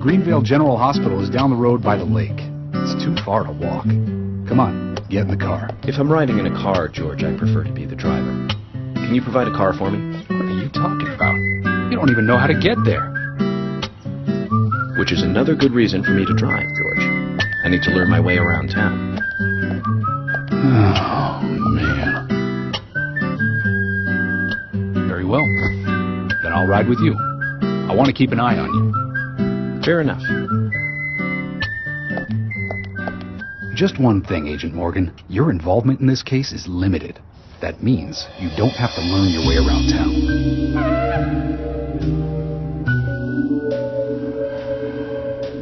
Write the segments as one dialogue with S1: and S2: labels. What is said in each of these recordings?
S1: Greenvale General Hospital is down the road by the lake. It's too far to walk. Come on, get in the car.
S2: If I'm riding in a car, George, I prefer to be the driver. Can you provide a car for me?
S1: What are you talking about? You don't even know how to get there.
S2: Which is another good reason for me to drive, George. I need to learn my way around town.
S1: Oh, man. Very well. Then I'll ride with you. I want to keep an eye on you.
S2: Fair enough.
S1: Just one thing, Agent Morgan. Your involvement in this case is limited. That means you don't have to learn your way around town.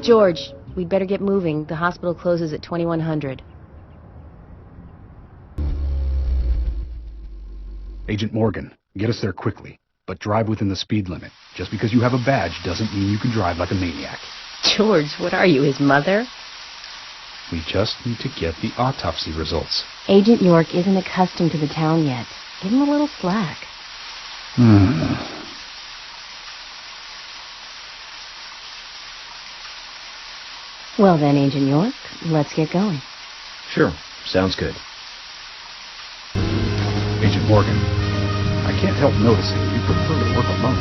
S3: George, we'd better get moving. The hospital closes at 2100.
S1: Agent Morgan, get us there quickly, but drive within the speed limit. Just because you have a badge doesn't mean you can drive like a maniac.
S3: George, what are you, his mother?
S1: We just need to get the autopsy results.
S3: Agent York isn't accustomed to the town yet. Give him a little slack. Well then, Agent York, let's get going.
S2: Sure, sounds good.
S1: Agent Morgan, I can't help noticing you prefer to work alone.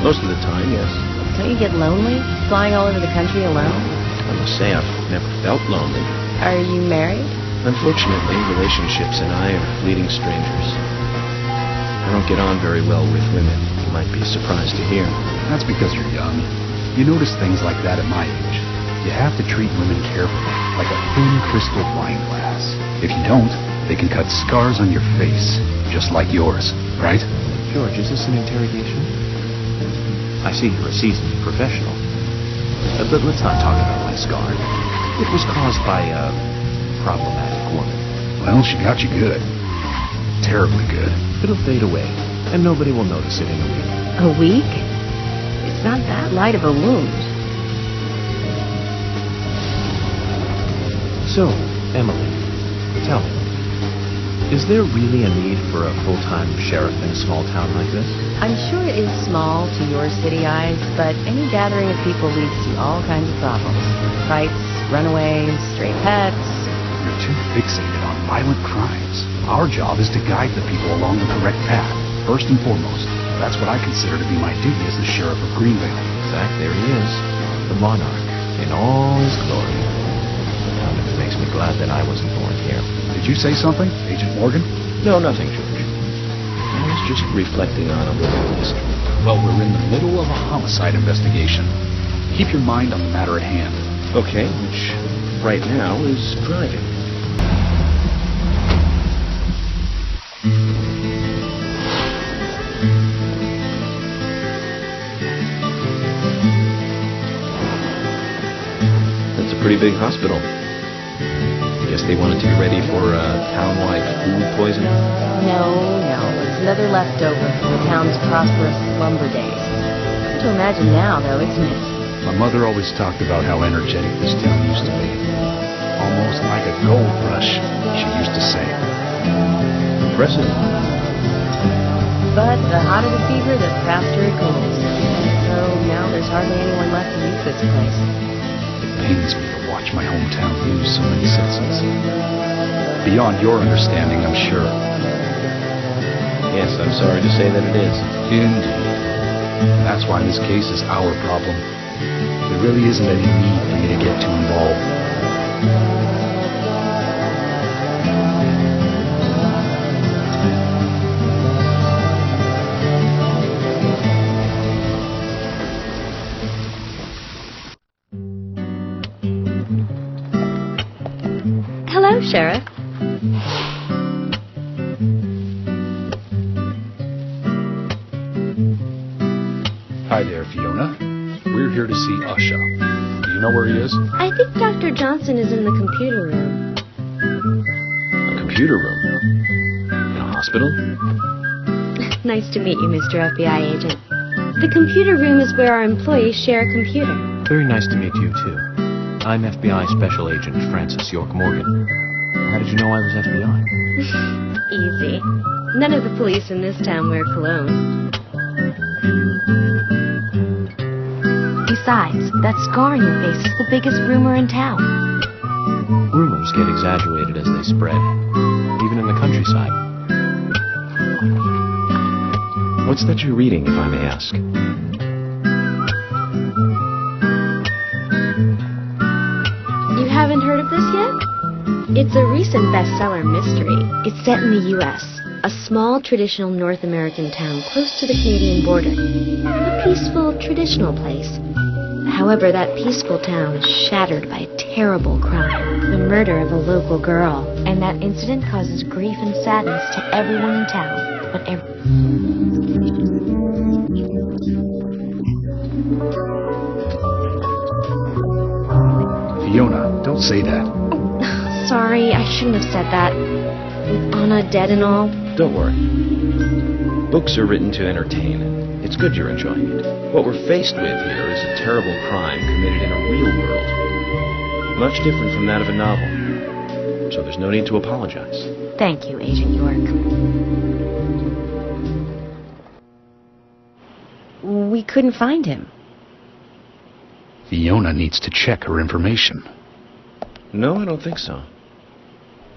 S2: Most of the time, yes.
S3: Don't you get lonely, flying all over the country alone?
S2: I must say I've never felt lonely.
S3: Are you married?
S2: Unfortunately, relationships and I are fleeting strangers. I don't get on very well with women. You might be surprised to hear.
S1: That's because you're young. You notice things like that at my age. You have to treat women carefully, like a thin crystal wine glass. If you don't, they can cut scars on your face, just like yours, right?
S2: George, is this an interrogation? I see you're a seasoned professional. But let's not talk about my scar. It was caused by a problematic woman.
S1: Well, she got you good. Terribly good.
S2: It'll fade away, and nobody will notice it in a week.
S3: A week? It's not that light of a wound.
S2: So, Emily, tell me, is there really a need for a full-time sheriff in a small town like this?
S3: I'm sure it is small to your city eyes, but any gathering of people leads to all kinds of problems. Fights, runaways, stray pets.
S1: You're too fixated on violent crimes. Our job is to guide the people along the correct path, first and foremost. That's what I consider to be my duty as the sheriff of Greenvale.
S2: Exact, there he is, the monarch, in all his glory. It makes me glad that I wasn't born here.
S1: Did you say something, Agent Morgan?
S2: No, nothing, George. I was just reflecting on a little history.
S1: Well, we're in the middle of a homicide investigation. Keep your mind on the matter at hand.
S2: Okay, which right now is driving. That's a pretty big hospital. Guess they wanted to be ready for town-wide food poisoning?
S3: No, it's another leftover from the town's prosperous lumber days. Hard to imagine now, though, isn't it?
S1: My mother always talked about how energetic this town used to be. Almost like a gold rush, she used to say.
S2: Impressive.
S3: But the hotter the fever, the faster it cools. So now there's hardly anyone left to use this place.
S1: It pains me to watch my hometown lose so many citizens. Beyond your understanding, I'm sure.
S2: Yes, I'm sorry to say that it is.
S1: Indeed. That's why this case is our problem. There really isn't any need for me to get too involved.
S3: Hello, Sheriff.
S1: Hi there, Fiona. We're here to see Aasha. Do you know where he is?
S4: I think Dr. Johnson is in the computer room.
S2: A computer room? In a hospital?
S4: Nice to meet you, Mr. FBI agent. The computer room is where our employees share a computer.
S2: Very nice to meet you, too. I'm FBI Special Agent Francis York Morgan. How did you know I was FBI?
S4: Easy. None of the police in this town wear cologne.
S3: You
S4: Besides, that scar on your face is the biggest rumor in town.
S2: Rumors get exaggerated as they spread, even in the countryside. What's that you're reading, if I may ask?
S4: You haven't heard of this yet? It's a recent bestseller mystery. It's set in the U.S., a small traditional North American town close to the Canadian border. A peaceful, traditional place. However, that peaceful town is shattered by a terrible crime. The murder of a local girl. And that incident causes grief and sadness to everyone in town. But
S1: Fiona, don't say that.
S4: Sorry, I shouldn't have said that. With Anna dead and all.
S2: Don't worry. Books are written to entertain. It's good you're enjoying it. What we're faced with here is a terrible crime committed in a real world. Much different from that of a novel. So there's no need to apologize.
S3: Thank you, Agent York. We couldn't find him.
S1: Fiona needs to check her information.
S2: No, I don't think so.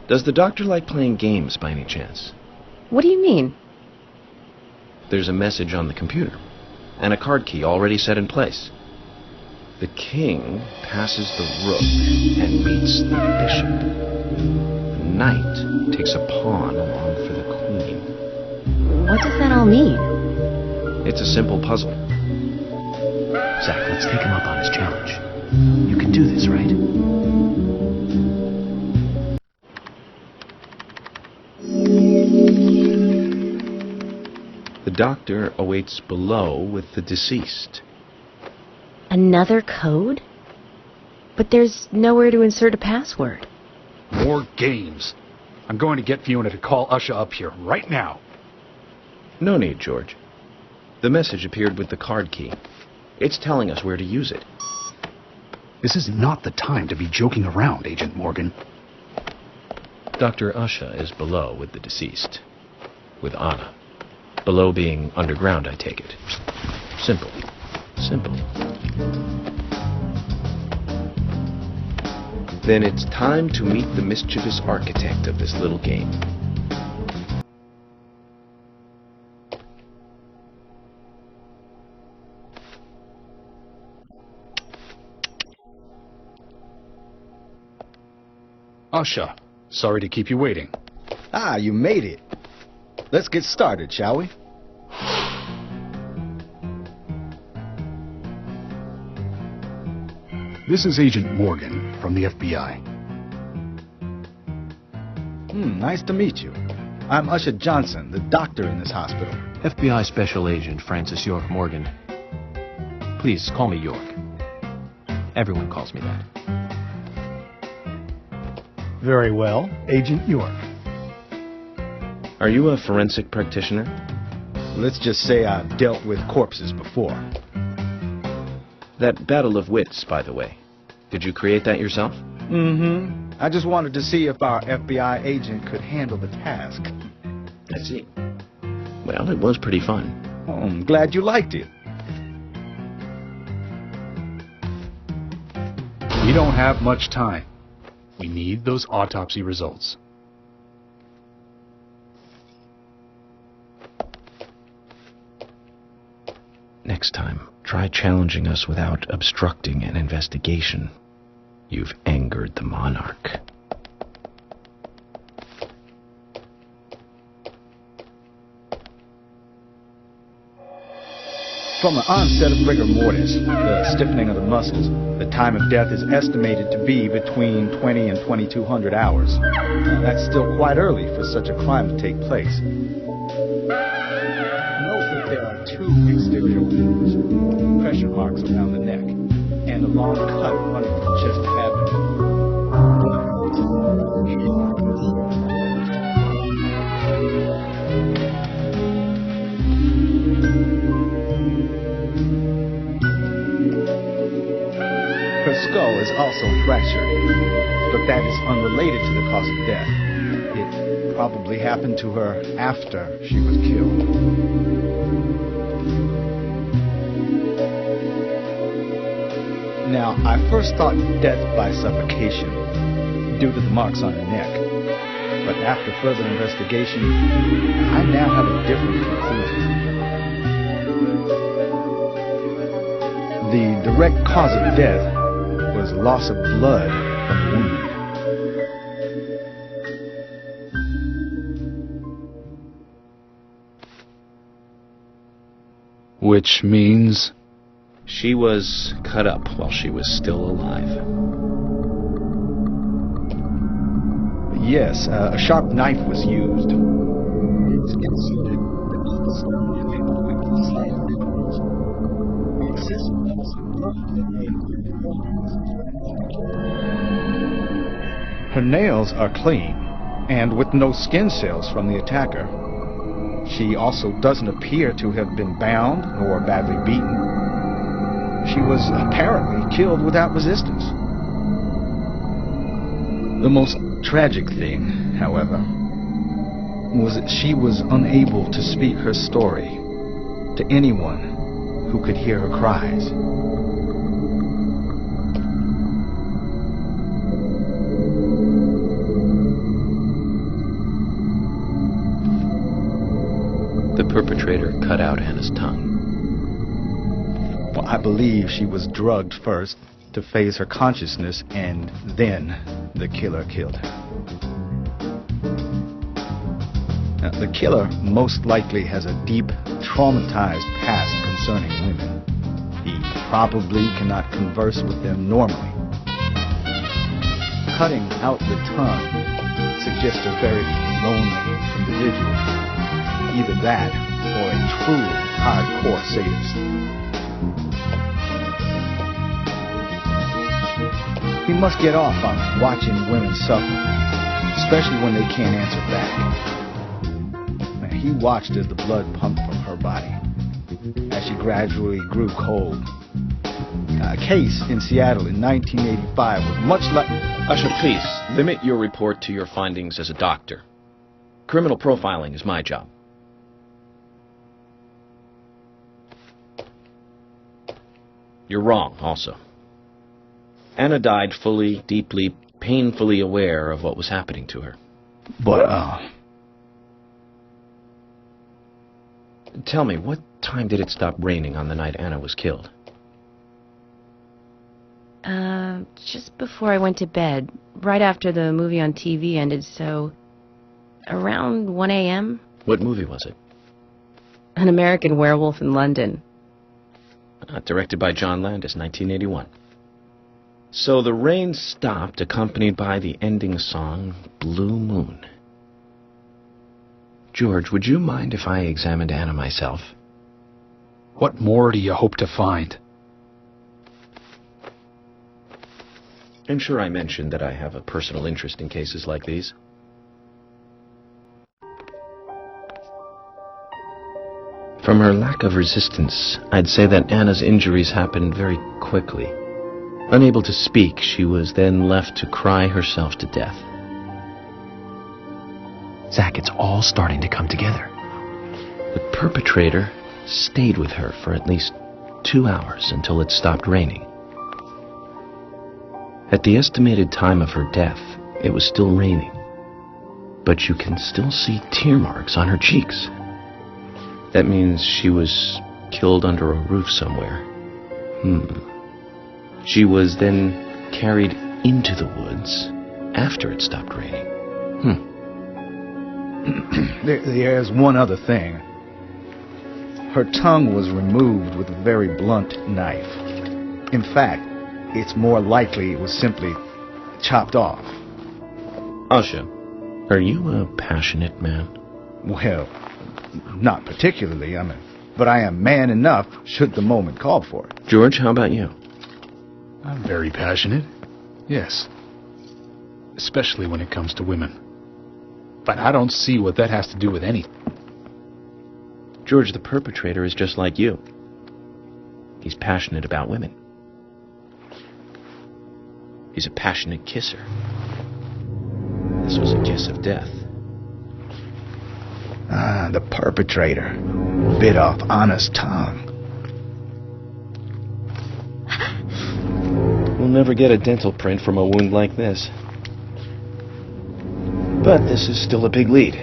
S2: Does the doctor like playing games by any chance?
S3: What do you mean?
S2: There's a message on the computer, and a card key already set in place. The king passes the rook and meets the bishop. The knight takes a pawn along for the queen.
S3: What does that all mean?
S2: It's a simple puzzle. Zach, let's take him up on his challenge. You can do this, right? The doctor awaits below with the deceased.
S3: Another code? But there's nowhere to insert a password.
S1: More games. I'm going to get Fiona to call Usha up here right now.
S2: No need, George. The message appeared with the card key. It's telling us where to use it.
S1: This is not the time to be joking around, Agent Morgan.
S2: Dr. Usha is below with the deceased. With Anna. Below being underground, I take it. Simple. Simple. Then it's time to meet the mischievous architect of this little game.
S1: Usha, sorry to keep you waiting.
S5: Ah, you made it. Let's get started, shall we?
S1: This is Agent Morgan from the FBI.
S5: Nice to meet you. I'm Usha Johnson, the doctor in this hospital.
S2: FBI Special Agent Francis York Morgan. Please, call me York. Everyone calls me that.
S6: Very well, Agent York.
S2: Are you a forensic practitioner?
S5: Let's just say I've dealt with corpses before.
S2: That battle of wits, by the way. Did you create that yourself?
S5: I just wanted to see if our FBI agent could handle the task.
S2: I see. Well, it was pretty fun.
S5: Oh, I'm glad you liked it.
S1: We don't have much time. We need those autopsy results.
S2: Next time, try challenging us without obstructing an investigation. You've angered the monarch.
S5: From the onset of rigor mortis, the stiffening of the muscles, the time of death is estimated to be between 20 and 2200 hours. That's still quite early for such a crime to take place. Note that there are 2 exterior wounds, pressure marks around the neck, and a long cut running from chest to abdomen. Her skull is also fractured, but that is unrelated to the cause of death. It probably happened to her after she was killed. Now, I first thought death by suffocation due to the marks on her neck. But after further investigation, I now have a different conclusion. The direct cause of death was loss of blood from the wound.
S1: Which means?
S2: She was cut up while she was still alive.
S5: Yes, a sharp knife was used. Her nails are clean, and with no skin cells from the attacker. She also doesn't appear to have been bound or badly beaten. She was apparently killed without resistance. The most tragic thing, however, was that she was unable to speak her story to anyone who could hear her cries.
S2: The perpetrator cut out Anna's tongue.
S5: Well, I believe she was drugged first to phase her consciousness, and then the killer killed her. Now, the killer most likely has a deep, traumatized past concerning women. He probably cannot converse with them normally. Cutting out the tongue suggests a very lonely individual. Either that or a truly hardcore sadist. He must get off on watching women suffer, especially when they can't answer back. He watched as the blood pumped from her body, as she gradually grew cold. A case in Seattle in 1985 was much like...
S2: Usher, please, limit your report to your findings as a doctor. Criminal profiling is my job. You're wrong, also. Anna died fully, deeply, painfully aware of what was happening to her.
S5: But,
S2: Tell me, what time did it stop raining on the night Anna was killed?
S3: Just before I went to bed, right after the movie on TV ended, so around 1 a.m.
S2: What movie was it?
S3: An American Werewolf in London.
S2: Directed by John Landis, 1981. So the rain stopped, accompanied by the ending song, Blue Moon. George, would you mind if I examined Anna myself?
S1: What more do you hope to find?
S2: I'm sure I mentioned that I have a personal interest in cases like these. From her lack of resistance, I'd say that Anna's injuries happened very quickly. Unable to speak, she was then left to cry herself to death.
S7: Zach, it's all starting to come together.
S2: The perpetrator stayed with her for at least 2 hours until it stopped raining. At the estimated time of her death, it was still raining, but you can still see tear marks on her cheeks. That means she was killed under a roof somewhere. She was then carried into the woods after it stopped raining.
S5: There's one other thing. Her tongue was removed with a very blunt knife. In fact, it's more likely it was simply chopped off.
S2: Asha, are you a passionate man?
S5: Well, not particularly, but I am man enough should the moment call for it.
S2: George, how about you?
S1: I'm very passionate. Yes. Especially when it comes to women. But I don't see what that has to do with anything.
S2: George, the perpetrator is just like you. He's passionate about women. He's a passionate kisser. This was a kiss of death.
S5: The perpetrator bit off Anna's tongue.
S2: never get a dental print from a wound like this. But this is still a big lead.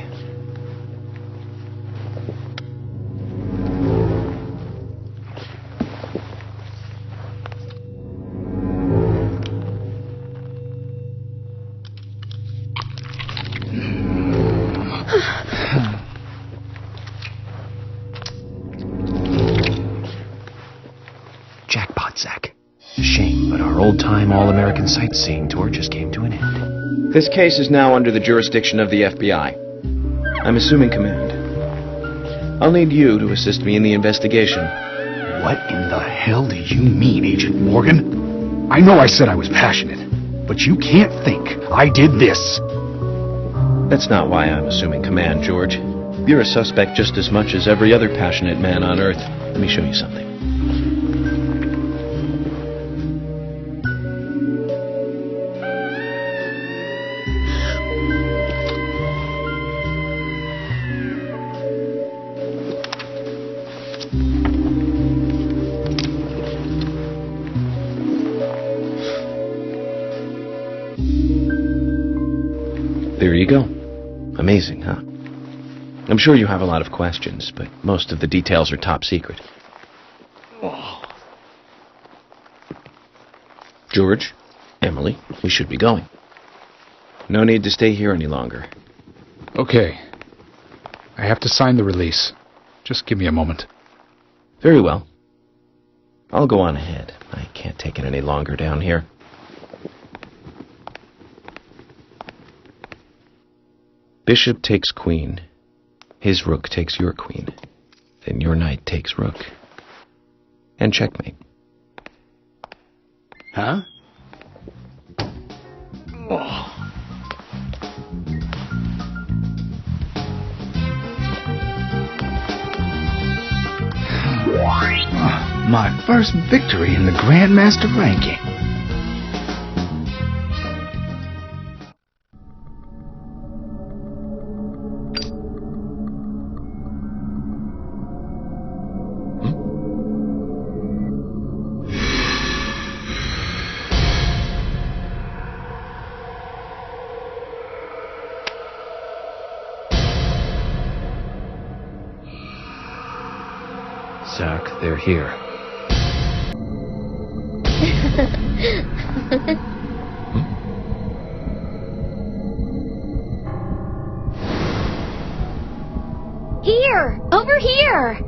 S7: Jackpot, Zach. A shame, but our old-time all-American sightseeing tour just came to an end.
S2: This case is now under the jurisdiction of the FBI. I'm assuming command. I'll need you to assist me in the investigation.
S1: What in the hell do you mean, Agent Morgan? I know I said I was passionate, but you can't think I did this.
S2: That's not why I'm assuming command, George. You're a suspect just as much as every other passionate man on Earth. Let me show you something. There you go. Amazing, huh? I'm sure you have a lot of questions, but most of the details are top secret. George, Emily, we should be going. No need to stay here any longer.
S1: Okay. I have to sign the release. Just give me a moment.
S2: Very well. I'll go on ahead. I can't take it any longer down here. Bishop takes queen. His rook takes your queen. Then your knight takes rook. And checkmate.
S1: Huh? My first victory in the Grandmaster ranking.
S7: Zach, they're here.
S4: Here! Over here!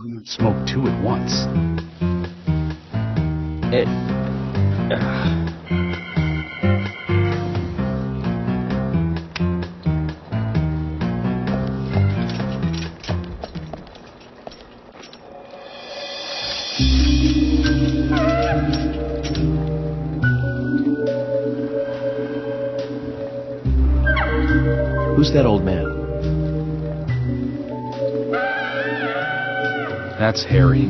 S1: You smoke two at once.
S7: Who's that old man?
S1: That's Harry.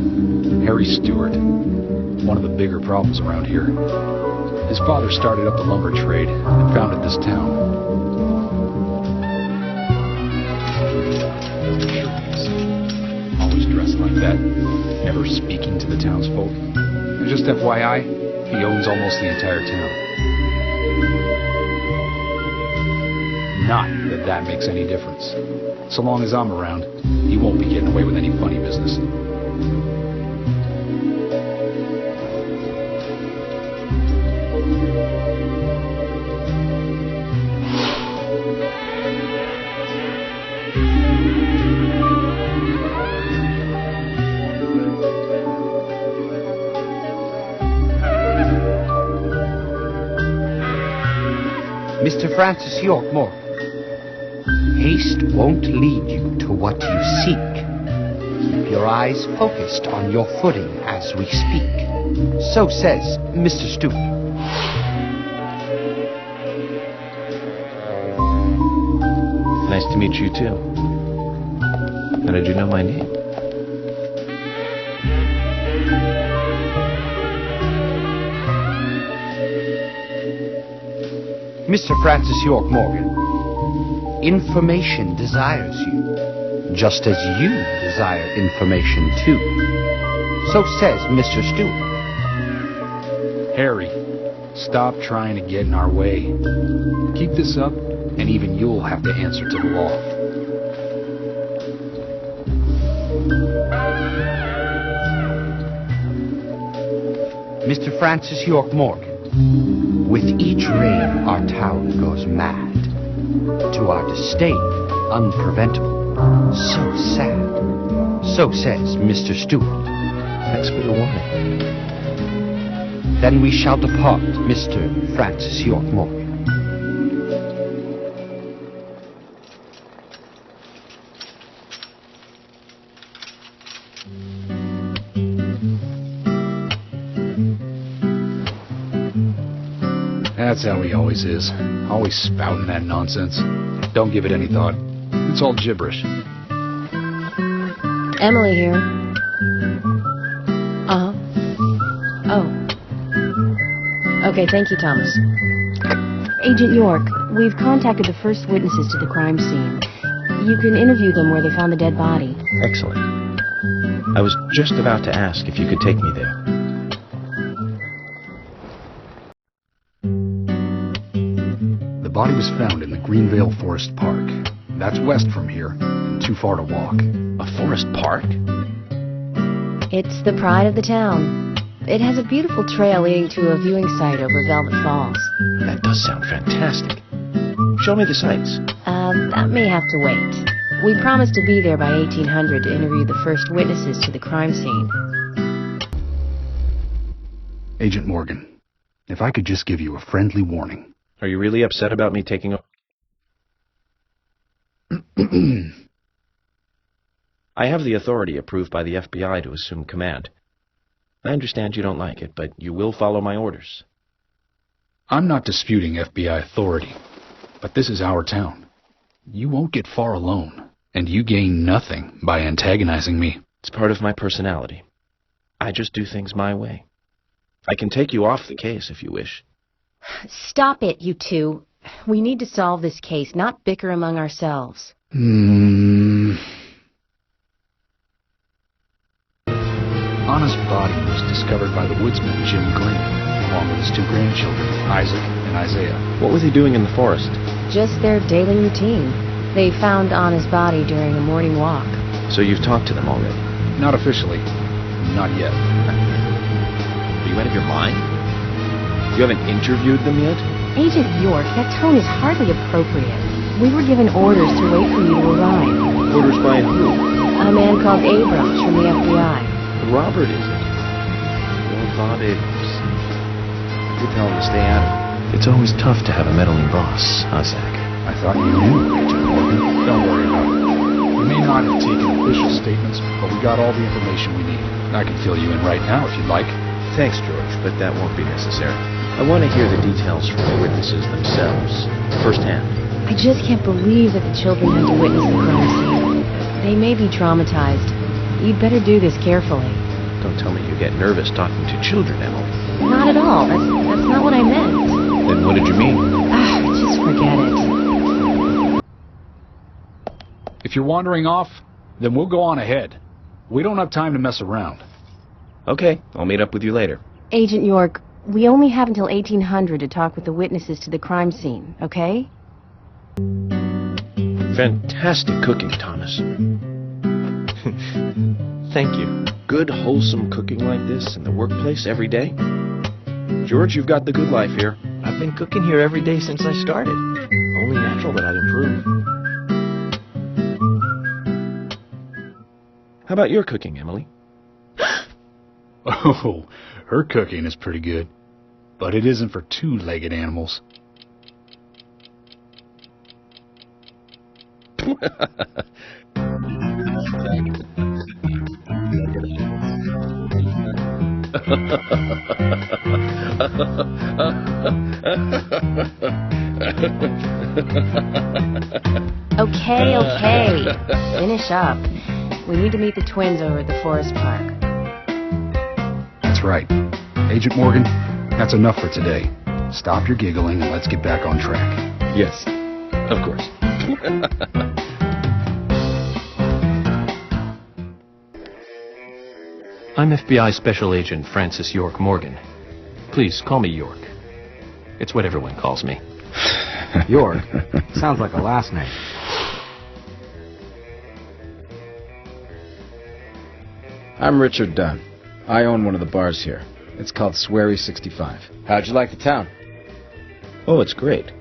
S1: Harry Stewart. One of the bigger problems around here. His father started up the lumber trade and founded this town. Always dressed like that, never speaking to the townsfolk. And just FYI, he owns almost the entire town. Not that that makes any difference. So long as I'm around, you won't be getting away with any funny business.
S8: Mr. Francis York Morgan, haste won't lead you to what you seek. Keep your eyes focused on your footing as we speak. So says Mr. Stewart.
S2: Nice to meet you, too. How did you know my name?
S8: Mr. Francis York Morgan, information desires you, just as you desire information too. So says Mr. Stewart.
S1: Harry, stop trying to get in our way. Keep this up, and even you'll have to answer to the law.
S8: Mr. Francis York Morgan, with each rain our town goes mad. To our disdain, unpreventable. So sad. So says Mr. Stewart.
S2: Thanks for the warning.
S8: Then we shall depart, Mr. Francis York Morgan.
S1: That's how he always is. Always spouting that nonsense. Don't give it any thought. It's all gibberish.
S3: Emily here. Uh-huh. Oh. Okay, thank you, Thomas. Agent York, we've contacted the first witnesses to the crime scene. You can interview them where they found the dead body.
S2: Excellent. I was just about to ask if you could take me there.
S1: The body was found in the Greenvale Forest Park. That's west from here, and too far to walk.
S2: A forest park?
S3: It's the pride of the town. It has a beautiful trail leading to a viewing site over Velvet Falls.
S2: That does sound fantastic. Show me the sights.
S3: That may have to wait. We promised to be there by 1800 to interview the first witnesses to the crime scene.
S1: Agent Morgan, if I could just give you a friendly warning.
S2: Are you really upset about me taking a... I have the authority approved by the FBI to assume command. I understand you don't like it, but you will follow my orders.
S1: I'm not disputing FBI authority, but this is our town. You won't get far alone, and you gain nothing by antagonizing me.
S2: It's part of my personality. I just do things my way. I can take you off the case if you wish.
S3: Stop it, you two. We need to solve this case, not bicker among ourselves.
S1: Anna's body was discovered by the woodsman Jim Green, along with his two grandchildren, Isaac and Isaiah.
S2: What were they doing in the forest?
S3: Just their daily routine. They found Anna's body during a morning walk.
S2: So you've talked to them already?
S1: Not officially. Not yet.
S2: Are you out of your mind? You haven't interviewed them yet?
S3: Agent York, that tone is hardly appropriate. We were given orders to wait for you to arrive.
S2: Orders by who?
S3: A man called Abrams from the FBI.
S2: Robert, is it? Well, Bob Abrams. You tell him to stay out of it. It's always tough to have a meddling boss, huh, Zach?
S1: I thought you knew, Agent Morgan. Don't worry about it. We may not have taken official statements, but we got all the information we need. I can fill you in right now if you'd like.
S2: Thanks, George, but that won't be necessary. I want to hear the details from the witnesses themselves, firsthand.
S3: I just can't believe that the children had to witness the crime scene. They may be traumatized. You'd better do this carefully.
S2: Don't tell me you get nervous talking to children, Emily.
S3: Not at all. That's not what I meant.
S2: Then what did you mean?
S3: Just forget it.
S1: If you're wandering off, then we'll go on ahead. We don't have time to mess around.
S2: Okay, I'll meet up with you later.
S3: Agent York, we only have until 1800 to talk with the witnesses to the crime scene, okay?
S2: Fantastic cooking, Thomas.
S7: Thank you.
S2: Good, wholesome cooking like this in the workplace every day? George, you've got the good life here.
S7: I've been cooking here every day since I started. Only natural that I'd improve.
S2: How about your cooking, Emily?
S6: Oh, her cooking is pretty good. But it isn't for two-legged animals.
S3: Okay. Finish up. We need to meet the twins over at the Forest Park.
S1: That's right. Agent Morgan, that's enough for today. Stop your giggling and let's get back on track.
S2: Yes, of course.
S7: I'm FBI Special Agent Francis York Morgan. Please, call me York. It's what everyone calls me.
S8: York? Sounds like a last name.
S5: I'm Richard Dunn. I own one of the bars here. It's called Sweary 65. How'd you like the town?
S2: Oh, it's great.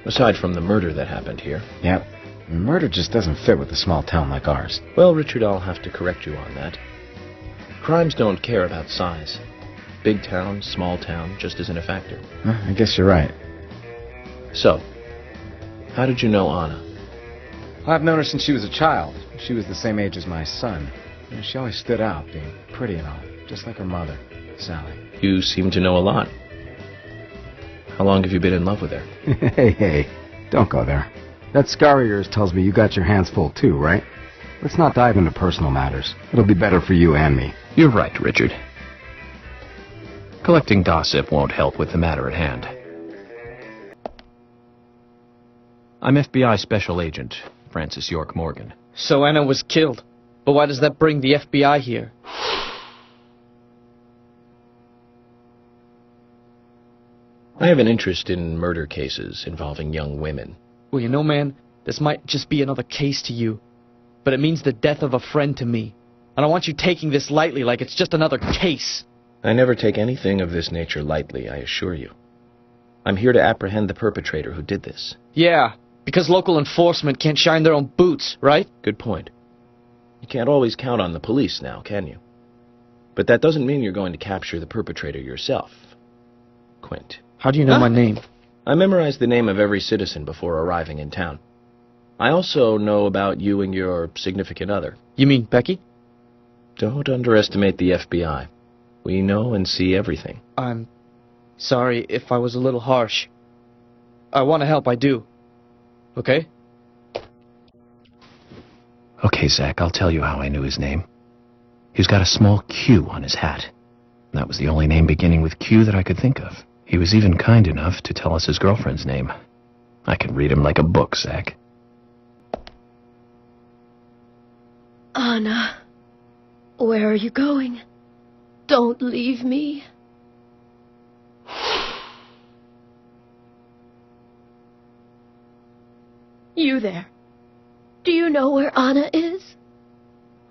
S2: Aside from the murder that happened here.
S5: Yep. Murder just doesn't fit with a small town like ours.
S2: Well, Richard, I'll have to correct you on that. Crimes don't care about size. Big town, small town, just isn't a factor.
S5: I guess you're right.
S2: So, how did you know Anna?
S5: I've known her since she was a child. She was the same age as my son. She always stood out, being pretty and all, just like her mother, Sally.
S2: You seem to know a lot. How long have you been in love with her?
S8: Hey, don't go there. That scar of yours tells me you got your hands full too, right? Let's not dive into personal matters. It'll be better for you and me.
S7: You're right, Richard. Collecting gossip won't help with the matter at hand. I'm FBI Special Agent Francis York Morgan.
S9: So Anna was killed. But why does that bring the FBI here?
S2: I have an interest in murder cases involving young women.
S9: Well, you know, man, this might just be another case to you. But it means the death of a friend to me. I don't want you taking this lightly like it's just another case.
S2: I never take anything of this nature lightly, I assure you. I'm here to apprehend the perpetrator who did this.
S9: Yeah, because local enforcement can't shine their own boots, right?
S2: Good point. You can't always count on the police now, can you? But that doesn't mean you're going to capture the perpetrator yourself, Quint.
S9: How do you know my name?
S2: I memorized the name of every citizen before arriving in town. I also know about you and your significant other.
S9: You mean Becky?
S2: Don't underestimate the FBI. We know and see everything.
S9: I'm sorry if I was a little harsh. I want to help, I do. Okay?
S7: Okay, Zach, I'll tell you how I knew his name. He's got a small Q on his hat. That was the only name beginning with Q that I could think of. He was even kind enough to tell us his girlfriend's name. I can read him like a book, Zach.
S10: Anna, where are you going? Don't leave me. You there. Do you know where Anna is?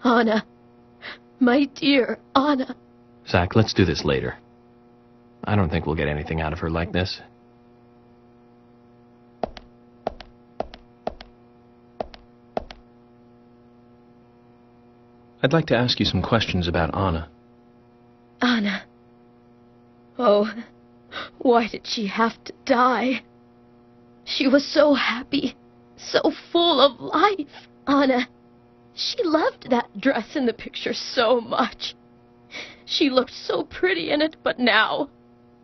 S10: Anna. My dear Anna.
S7: Zach, let's do this later. I don't think we'll get anything out of her like this.
S2: I'd like to ask you some questions about Anna.
S10: Anna. Oh, why did she have to die? She was so happy, so full of life. Anna, she loved that dress in the picture so much. She looked so pretty in it, but now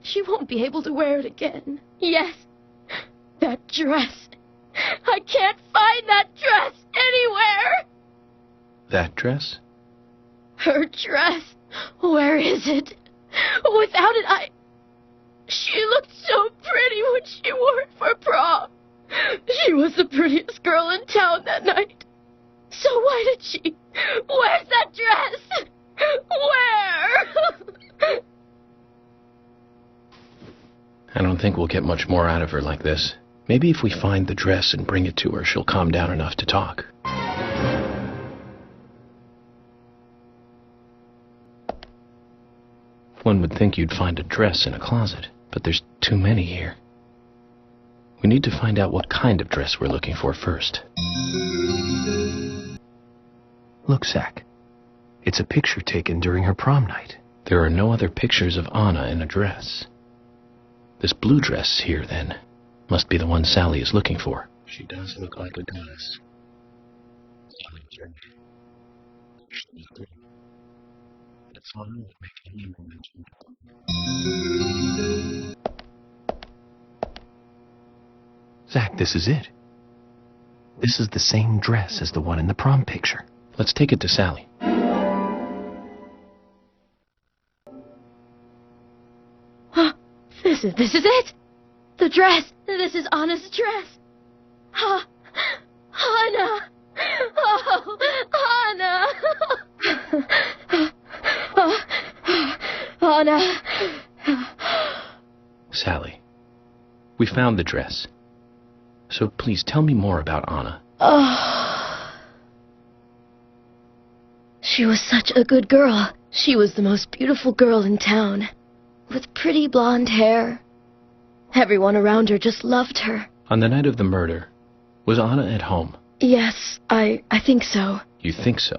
S10: she won't be able to wear it again. Yes, that dress. I can't find that dress anywhere.
S2: That dress?
S10: Her dress. Where is it? Without it, She looked so pretty when she wore it for prom. She was the prettiest girl in town that night. So why did she? Where's that dress? Where?
S2: I don't think we'll get much more out of her like this.
S7: Maybe if we find the dress and bring it to her, she'll calm down enough to talk. One would think you'd find a dress in a closet, but there's too many here. We need to find out what kind of dress we're looking for first. Look, Zach. It's a picture taken during her prom night. There are no other pictures of Anna in a dress. This blue dress here, then, must be the one Sally is looking for. She does look like a goddess. Zach, this is it. This is the same dress as the one in the prom picture. Let's take it to Sally.
S10: This is it! The dress! This is Anna's dress! Anna! Oh, Anna! Anna!
S7: Sally, we found the dress. So please tell me more about Anna.
S10: She was such a good girl. She was the most beautiful girl in town, with pretty blonde hair. Everyone around her just loved her.
S7: On the night of the murder, was Anna at home?
S10: Yes, I think so.
S7: You think so?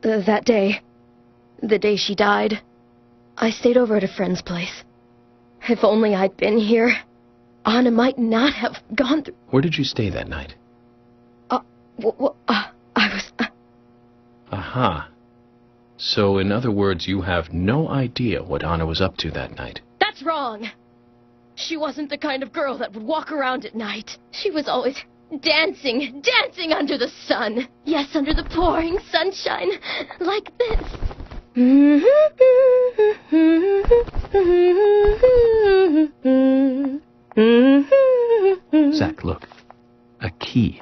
S10: That day. The day she died. I stayed over at a friend's place. If only I'd been here, Anna might not have gone through...
S7: Where did you stay that night?
S10: I was...
S7: Aha. So, in other words, you have no idea what Anna was up to that night.
S10: That's wrong! She wasn't the kind of girl that would walk around at night. She was always dancing under the sun. Yes, under the pouring sunshine, like this.
S7: Zach, look. A key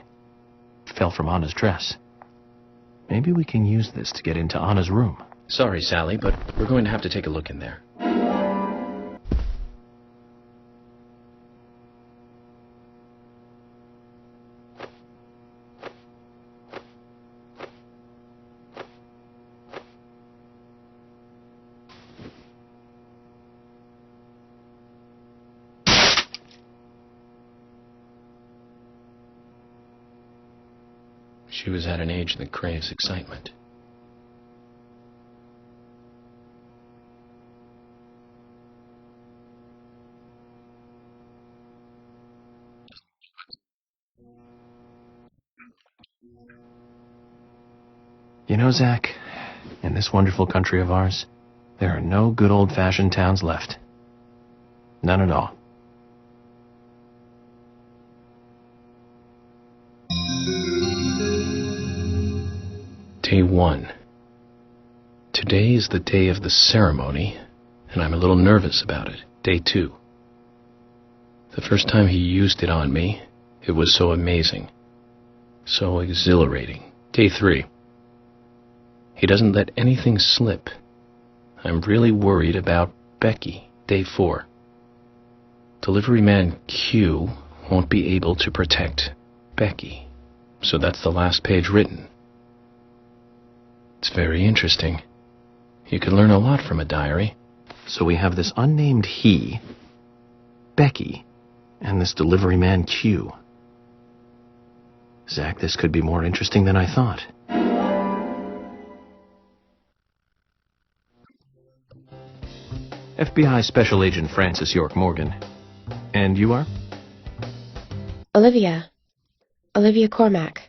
S7: fell from Anna's dress. Maybe we can use this to get into Anna's room. Sorry, Sally, but we're going to have to take a look in there. She was at an age that craves excitement. You know, Zach, in this wonderful country of ours, there are no good old-fashioned towns left. None at all. Day 1. Today is the day of the ceremony, and I'm a little nervous about it. Day 2. The first time he used it on me, it was so amazing, so exhilarating. Day 3. He doesn't let anything slip. I'm really worried about Becky. Day 4. Delivery man Q won't be able to protect Becky, so that's the last page written. It's very interesting. You could learn a lot from a diary. So we have this unnamed he, Becky, and this delivery man Q. Zach, this could be more interesting than I thought. FBI Special Agent Francis York Morgan. And you are?
S3: Olivia. Olivia Cormack.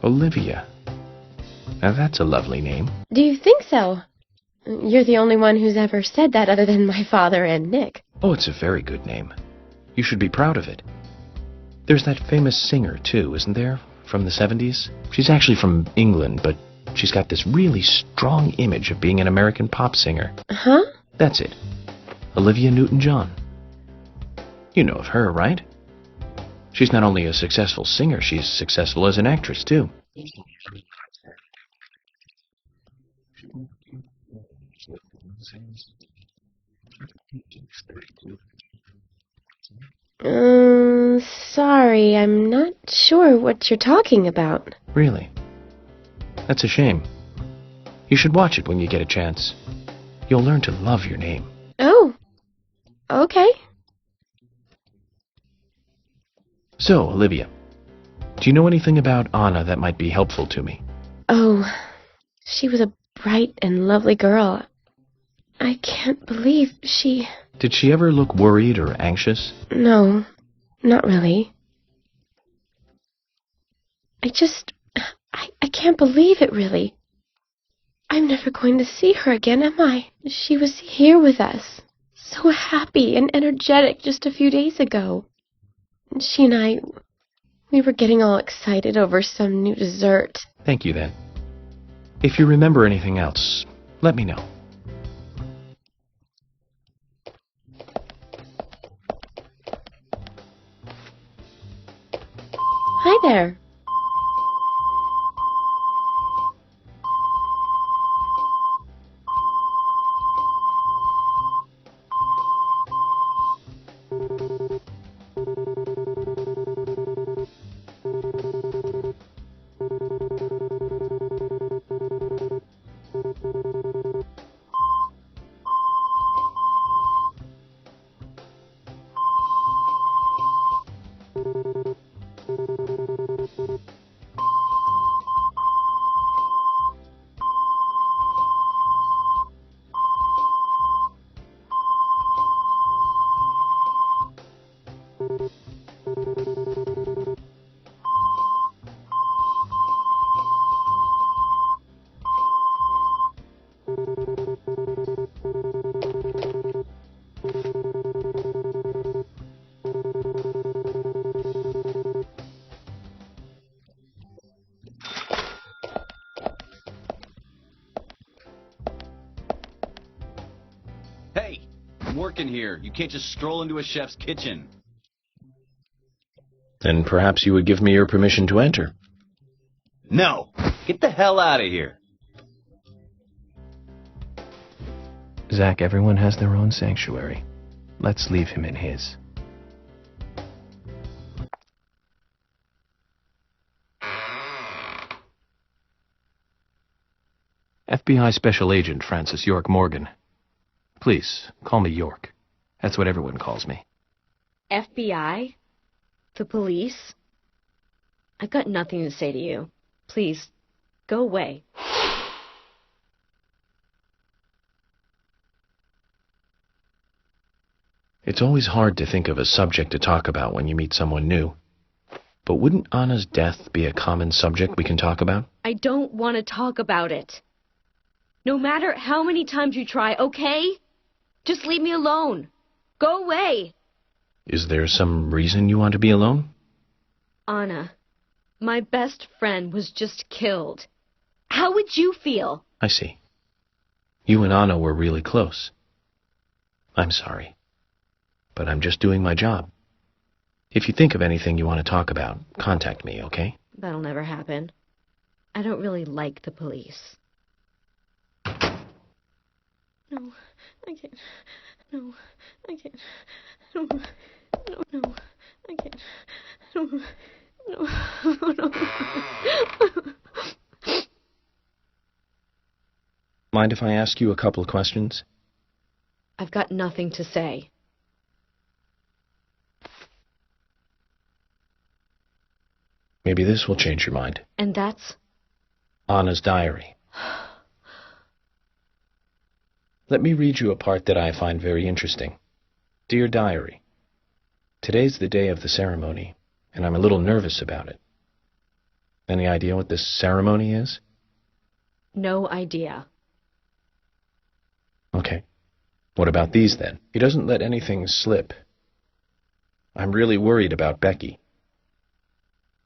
S7: Olivia. Now that's a lovely name.
S3: Do you think so? You're the only one who's ever said that other than my father and Nick.
S7: Oh, it's a very good name. You should be proud of it. There's that famous singer, too, isn't there? From the 70s? She's actually from England, but she's got this really strong image of being an American pop singer.
S3: Huh?
S7: That's it. Olivia Newton-John. You know of her, right? She's not only a successful singer, she's successful as an actress, too.
S3: Sorry, I'm not sure what you're talking about.
S7: Really? That's a shame. You should watch it when you get a chance. You'll learn to love your name.
S3: Oh, okay.
S7: So, Olivia, do you know anything about Anna that might be helpful to me?
S3: Oh, she was a bright and lovely girl. I can't believe she...
S7: Did she ever look worried or anxious?
S3: No, not really. I can't believe it, really. I'm never going to see her again, am I? She was here with us, so happy and energetic just a few days ago. She and I, we were getting all excited over some new dessert.
S7: Thank you, then. If you remember anything else, let me know.
S3: Hi there.
S11: Hey, I'm working here. You can't just stroll into a chef's kitchen.
S7: Then perhaps you would give me your permission to enter.
S11: No! Get the hell out of here!
S7: Zach, everyone has their own sanctuary. Let's leave him in his. FBI Special Agent Francis York Morgan. Please, call me York. That's what everyone calls me.
S4: FBI? The police? I've got nothing to say to you. Please, go away.
S7: It's always hard to think of a subject to talk about when you meet someone new. But wouldn't Anna's death be a common subject we can talk about?
S4: I don't want to talk about it. No matter how many times you try, okay? Just leave me alone. Go away.
S7: Is there some reason you want to be alone?
S4: Anna, my best friend was just killed. How would you feel?
S7: I see. You and Anna were really close. I'm sorry. But I'm just doing my job. If you think of anything you want to talk about, contact me, okay?
S4: That'll never happen. I don't really like the police. No, I can't. No, I can't. No, no, no, I can't. No, no, no.
S7: Mind if I ask you a couple of questions?
S4: I've got nothing to say.
S7: Maybe this will change your mind.
S4: And that's?
S7: Anna's diary. Let me read you a part that I find very interesting. Dear Diary, today's the day of the ceremony, and I'm a little nervous about it. Any idea what this ceremony is?
S4: No idea.
S7: Okay. What about these, then? He doesn't let anything slip. I'm really worried about Becky.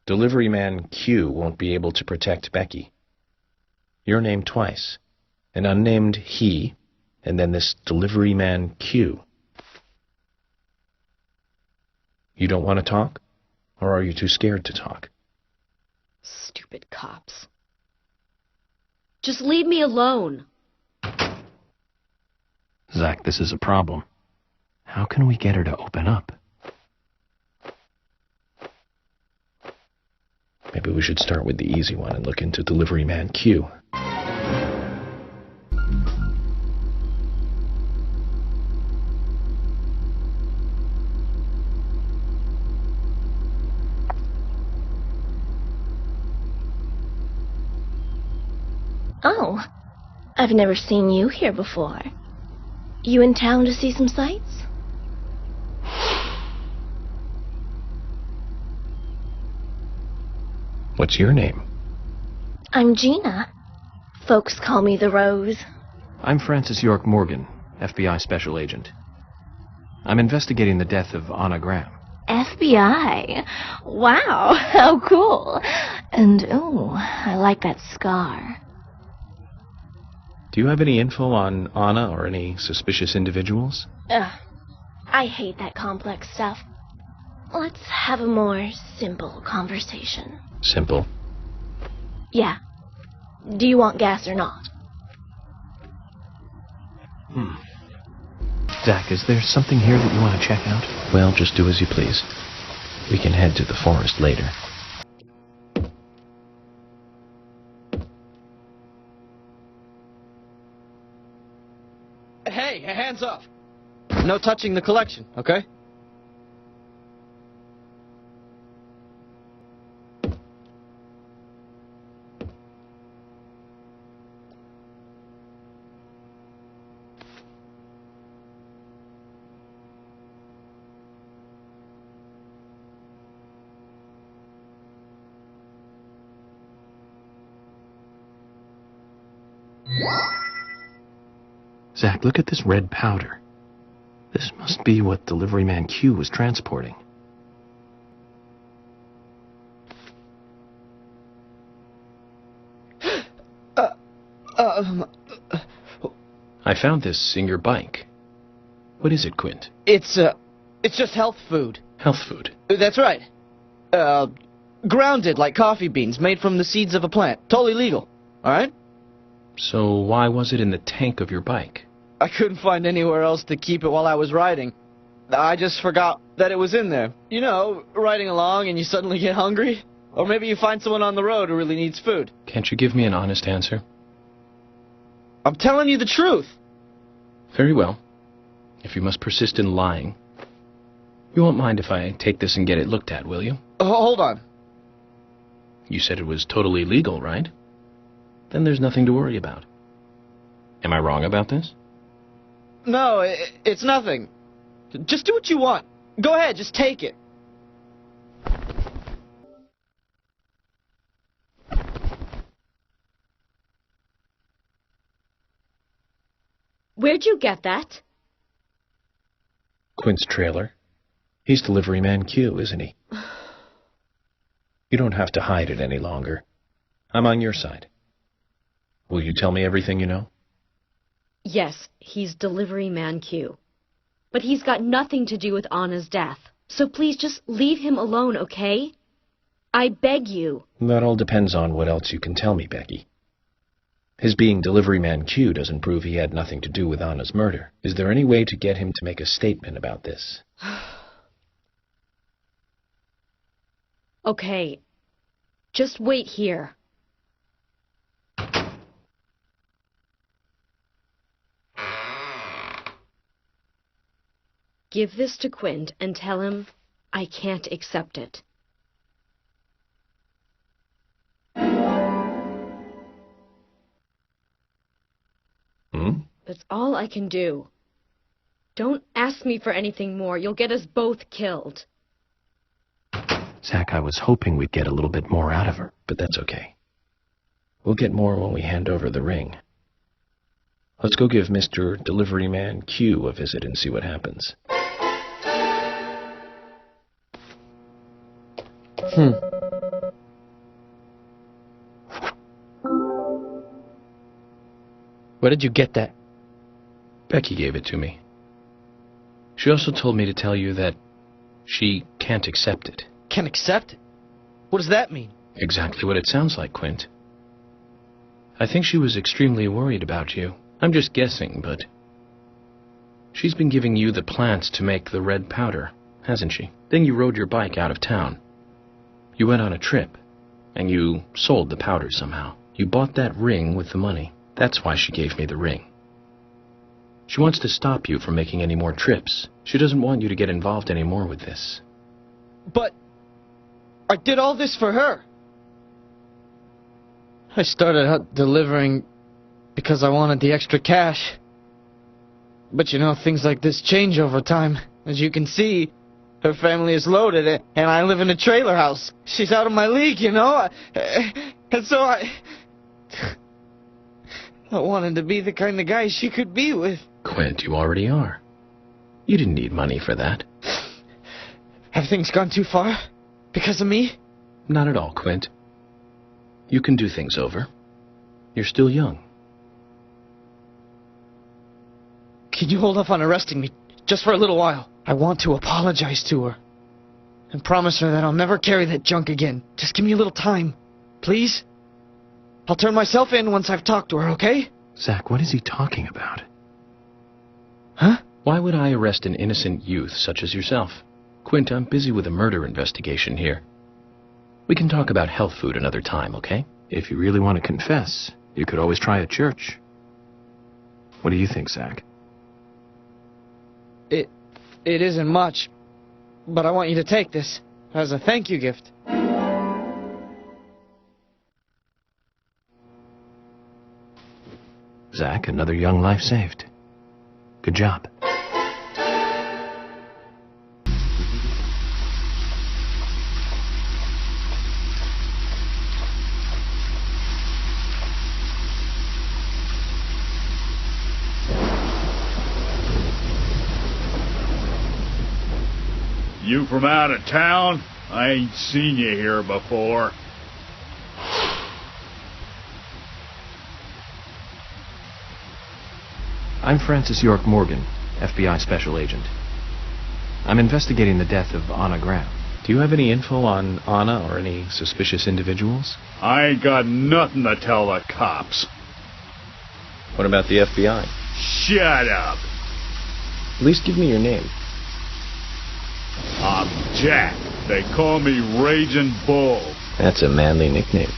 S7: Delivery man Q won't be able to protect Becky. Your name twice. An unnamed he, and then this delivery man Q. You don't want to talk? Or are you too scared to talk?
S4: Stupid cops. Just leave me alone.
S7: Zach, this is a problem. How can we get her to open up?
S2: Maybe we should start with the easy one and look into delivery man Q.
S10: Oh, I've never seen you here before. You in town to see some sights?
S7: What's your name?
S10: I'm Gina. Folks call me the Rose.
S7: I'm Francis York Morgan, FBI Special Agent. I'm investigating the death of Anna Graham.
S10: FBI? Wow, how cool. And, oh, I like that scar.
S2: Do you have any info on Anna or any suspicious individuals?
S10: I hate that complex stuff. Let's have a more simple conversation.
S2: Simple.
S10: Yeah. Do you want gas or not?
S7: Zach, is there something here that you want to check out?
S2: Well, just do as you please. We can head to the forest later.
S9: Hey, hands up! No touching the collection, okay?
S7: Zach, look at this red powder. This must be what delivery man Q was transporting.
S2: I found this in your bike. What is it, Quint?
S9: It's just health food.
S2: Health food?
S9: That's right. Grounded like coffee beans, made from the seeds of a plant. Totally legal, alright?
S2: So why was it in the tank of your bike?
S9: I couldn't find anywhere else to keep it while I was riding. I just forgot that it was in there. You know, riding along and you suddenly get hungry. Or maybe you find someone on the road who really needs food.
S2: Can't you give me an honest answer?
S9: I'm telling you the truth.
S2: Very well. If you must persist in lying, you won't mind if I take this and get it looked at, will you?
S9: Hold on.
S2: You said it was totally legal, right? Then there's nothing to worry about. Am I wrong about this?
S9: No, it's nothing. Just do what you want. Go ahead, just take it.
S4: Where'd you get that?
S2: Quint's trailer. He's delivery man Q, isn't he? You don't have to hide it any longer. I'm on your side. Will you tell me everything you know?
S4: Yes, he's delivery man Q. But he's got nothing to do with Anna's death. So please just leave him alone, okay? I beg you.
S2: That all depends on what else you can tell me, Becky. His being delivery man Q doesn't prove he had nothing to do with Anna's murder. Is there any way to get him to make a statement about this?
S4: Okay. Just wait here. Give this to Quint and tell him I can't accept it. That's all I can do. Don't ask me for anything more. You'll get us both killed.
S7: Zach, I was hoping we'd get a little bit more out of her.
S2: But that's okay. We'll get more when we hand over the ring. Let's go give Mr. Delivery Man Q a visit and see what happens.
S9: Where did you get that?
S2: Becky gave it to me. She also told me to tell you that she can't accept it.
S9: Can't accept it? What does that mean?
S2: Exactly what it sounds like, Quint. I think she was extremely worried about you. I'm just guessing, but
S7: She's been giving you the plants to make the red powder, hasn't she? Then you rode your bike out of town. You went on a trip, and you sold the powder somehow. You bought that ring with the money. That's why she gave me the ring. She wants to stop you from making any more trips. She doesn't want you to get involved anymore with this.
S9: But I did all this for her. I started out delivering because I wanted the extra cash. But you know, things like this change over time. As you can see, her family is loaded, and I live in a trailer house. She's out of my league, you know? And so I wanted to be the kind of guy she could be with.
S7: Quint, you already are. You didn't need money for that.
S9: Have things gone too far? Because of me?
S7: Not at all, Quint. You can do things over. You're still young.
S9: Can you hold off on arresting me just for a little while? I want to apologize to her. And promise her that I'll never carry that junk again. Just give me a little time. Please? I'll turn myself in once I've talked to her, okay?
S7: Zach, what is he talking about?
S9: Huh?
S7: Why would I arrest an innocent youth such as yourself? Quint, I'm busy with a murder investigation here. We can talk about health food another time, okay? If you really want to confess, you could always try a church. What do you think, Zach?
S9: It isn't much, but I want you to take this as a thank you gift.
S7: Zach, another young life saved. Good job.
S6: You from out of town? I ain't seen you here before.
S7: I'm Francis York Morgan, FBI Special Agent. I'm investigating the death of Anna Graham. Do you have any info on Anna or any suspicious individuals?
S6: I ain't got nothing to tell the cops.
S2: What about the FBI?
S6: Shut up.
S2: At least give me your name.
S6: I'm Jack. They call me Raging Bull.
S2: That's a manly nickname.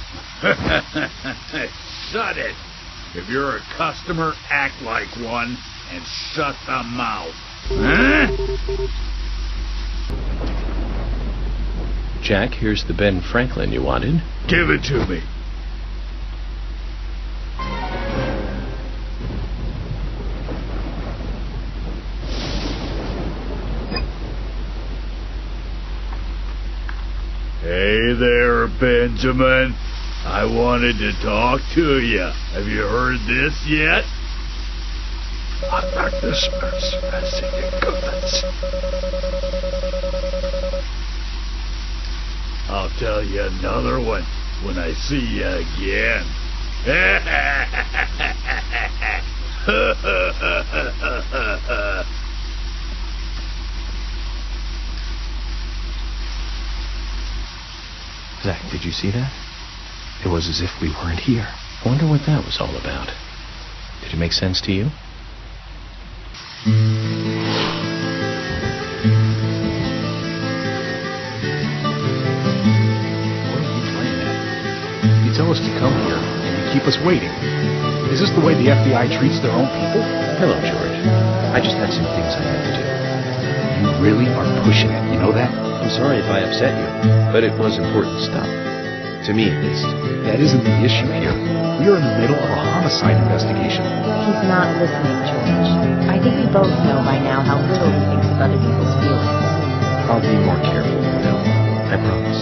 S6: Shut it. If you're a customer, act like one and shut the mouth. Huh?
S7: Jack, here's the Ben Franklin you wanted.
S6: Give it to me. Hey there, Benjamin. I wanted to talk to you. Have you heard this yet?
S1: I like this singing goodness.
S6: I'll tell you another one when I see you again.
S7: Zach, did you see that? It was as if we weren't here. I wonder what that was all about. Did it make sense to you?
S1: What are you playing at? You tell us to come here, and you keep us waiting. Is this the way the FBI treats their own people?
S7: Hello, George. I just had some things I had to do.
S1: You really are pushing it, you know that?
S2: I'm sorry if I upset you, but it was important stuff. To me, at least.
S1: That isn't the issue here. We are in the middle of a homicide investigation.
S3: He's not listening, George. I think we both know by now how little he thinks of other people's feelings.
S7: I'll be more careful, Bill. I promise.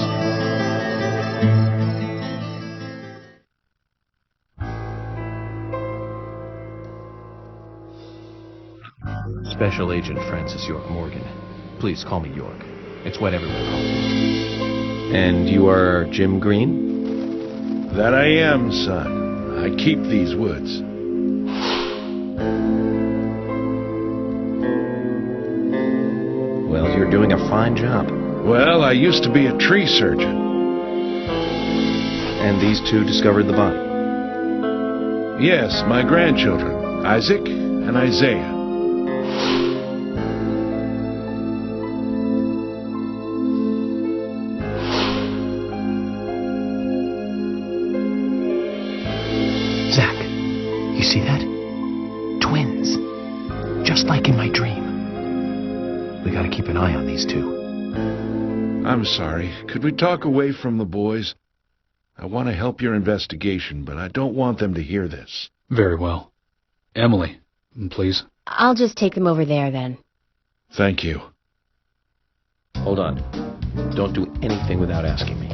S7: Special Agent Francis York Morgan. Please call me York. It's what everyone calls me.
S2: And you are Jim Green?
S6: That I am, son. I keep these woods.
S2: Well, you're doing a fine job.
S6: Well, I used to be a tree surgeon.
S2: And these two discovered the body?
S6: Yes, my grandchildren, Isaac and Isaiah.
S7: see that? Twins. Just like in my dream. We gotta keep an eye on these two.
S6: I'm sorry. Could we talk away from the boys? I want to help your investigation, but I don't want them to hear this.
S1: Very well. Emily, please.
S3: I'll just take them over there then.
S6: Thank you.
S2: Hold on. Don't do anything without asking me.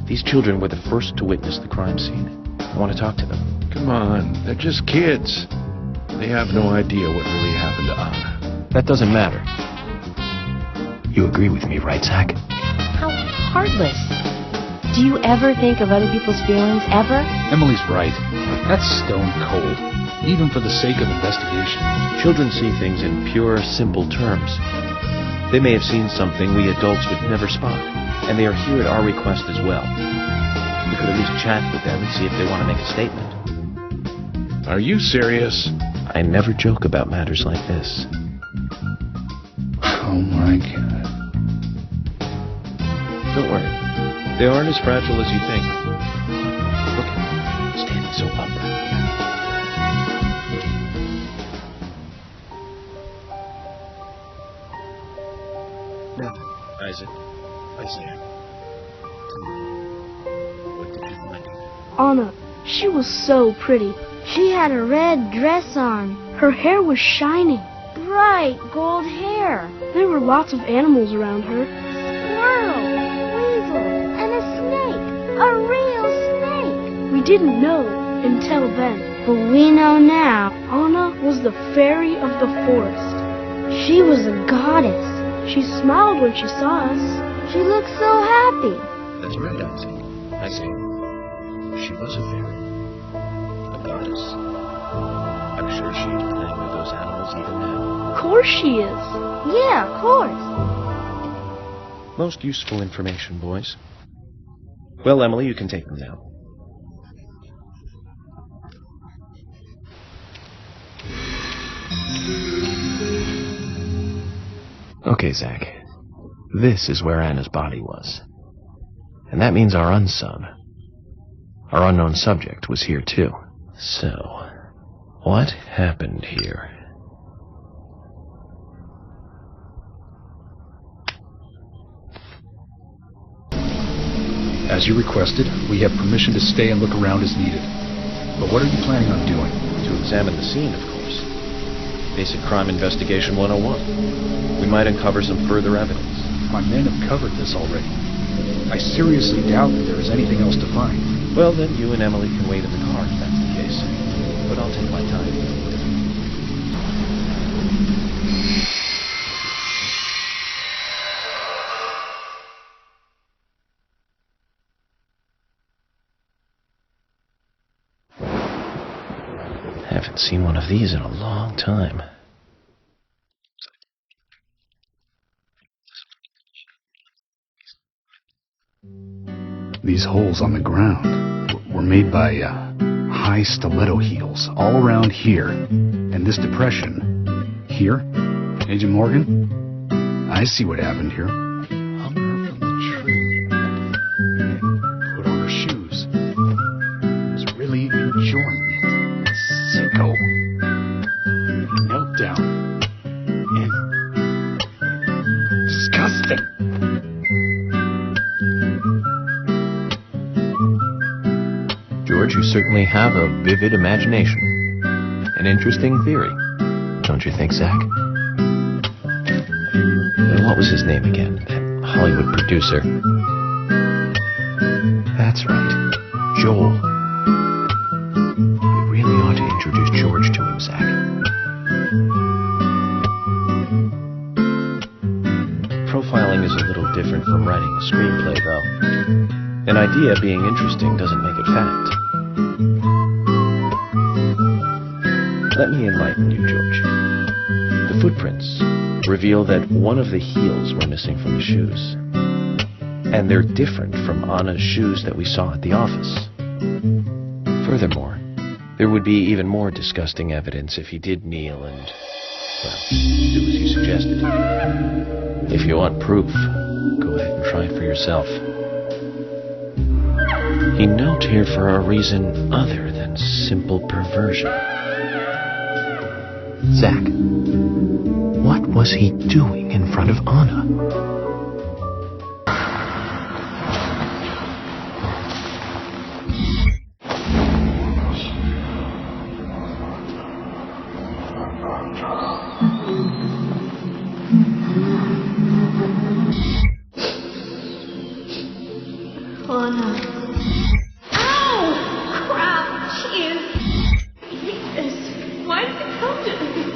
S2: These children were the first to witness the crime scene. I want to talk to them.
S6: Come on, they're just kids. They have no idea what really happened to Anna.
S7: That doesn't matter. You agree with me, right, Zach?
S3: How heartless. Do you ever think of other people's feelings, ever?
S1: Emily's right. That's stone cold, even for the sake of investigation.
S2: Children see things in pure, simple terms. They may have seen something we adults would never spot, and they are here at our request as well. We could at least chat with them and see if they want to make a statement.
S6: Are you serious?
S2: I never joke about matters like this.
S1: Oh my God.
S2: Don't worry. They aren't as fragile as you think. Look at them, standing so upright. Isaac. What did you find?
S12: Anna, she was so pretty. She had a red dress on. Her hair was shining. Bright gold hair. There were lots of animals around her. Squirrel, weasel, and a snake. A real snake. We didn't know until then. But we know now. Anna was the fairy of the forest. She was a goddess. She smiled when she saw us. She looked so happy.
S2: That's right, Isaac. I see. She was a fairy. A goddess. I'm sure she's playing with those animals even now.
S12: Of course she is. Yeah, of course.
S2: Most useful information, boys. Well, Emily, you can take them now.
S7: Okay, Zach. This is where Anna's body was. And that means our unsung, our unknown subject, was here too.
S2: So, what happened here?
S1: As you requested, we have permission to stay and look around as needed. But what are you planning on doing?
S2: To examine the scene, of course. Basic Crime Investigation 101. We might uncover some further evidence.
S1: My men have covered this already. I seriously doubt that there is anything else to find.
S2: Well, then you and Emily can wait in the car if that's the case. But I'll take my time. Haven't seen one of these in a long time.
S1: These holes on the ground were made by high stiletto heels all around here. And this depression here, Agent Morgan, I see what happened here. Hung her from the tree. Put on her shoes. Was really enjoying it. Sicko. Knelt down. And disgusting.
S7: George, you certainly have a vivid imagination. An interesting theory. Don't you think, Zach?
S2: What was his name again? That Hollywood producer.
S7: That's right. Joel. We really ought to introduce George to him, Zach.
S2: Profiling is a little different from writing a screenplay, though. An idea being interesting doesn't make it fact. Let me enlighten you, George. The footprints reveal that one of the heels were missing from the shoes. And they're different from Anna's shoes that we saw at the office. Furthermore, there would be even more disgusting evidence if he did kneel and, well, do as you suggested. If you want proof, go ahead and try it for yourself. He knelt here for a reason other than simple perversion.
S7: Zach, what was he doing in front of Anna?
S10: Anna. Ow! Crap! Jeez! I hate this. Why did it come to this?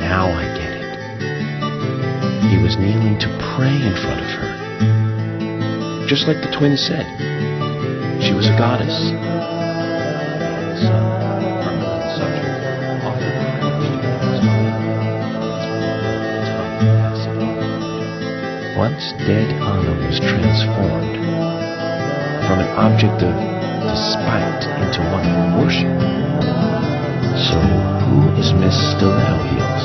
S2: Now I get it. He was kneeling to pray in front of her. Just like the twins said. She was a goddess. Some permanent subject often once dead, Anna was transformed from an object of despite into one of worship. So who is Miss Stiletto Heels?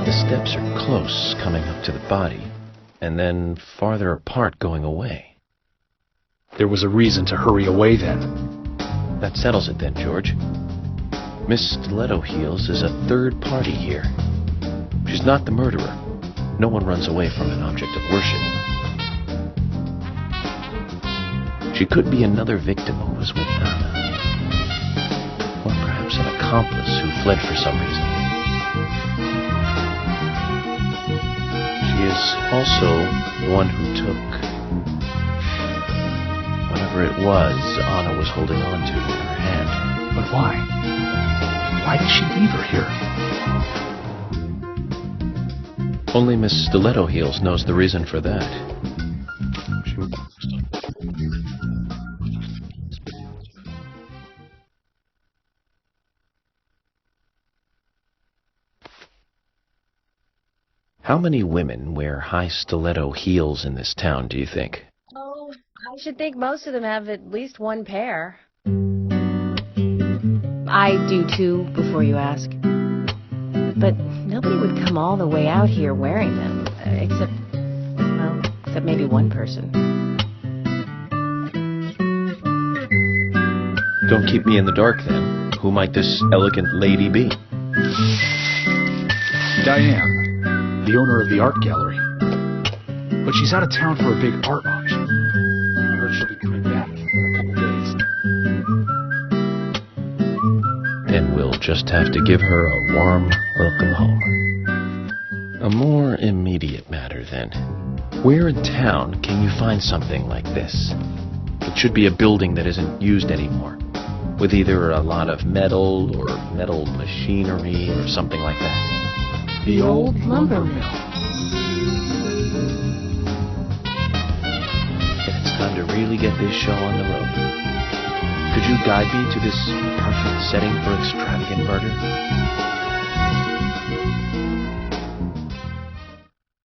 S2: The steps are close coming up to the body, and then farther apart going away.
S5: There was a reason to hurry away then.
S2: That settles it then, George. Miss Stiletto Heels is a third party here. She's not the murderer. No one runs away from an object of worship. She could be another victim who was with Anna. Or perhaps an accomplice who fled for some reason. She is also the one who took whatever it was Anna was holding on to in her hand.
S1: But why? Why did she leave her here?
S2: Only Miss Stiletto Heels knows the reason for that. How many women wear high stiletto heels in this town, do you think?
S3: Oh, I should think most of them have at least one pair. I do too, before you ask. But nobody would come all the way out here wearing them, except maybe one person.
S2: Don't keep me in the dark, then. Who might this elegant lady be?
S1: Diane, the owner of the art gallery. But she's out of town for a big art auction. I heard she'll be coming back in a couple days.
S2: Then we'll just have to give her a warm welcome home. A more immediate matter, then. Where in town can you find something like this? It should be a building that isn't used anymore, with either a lot of metal or metal machinery or something like that.
S3: The old lumber mill.
S2: It's time to really get this show on the road. Could you guide me to this perfect setting for extravagant murder?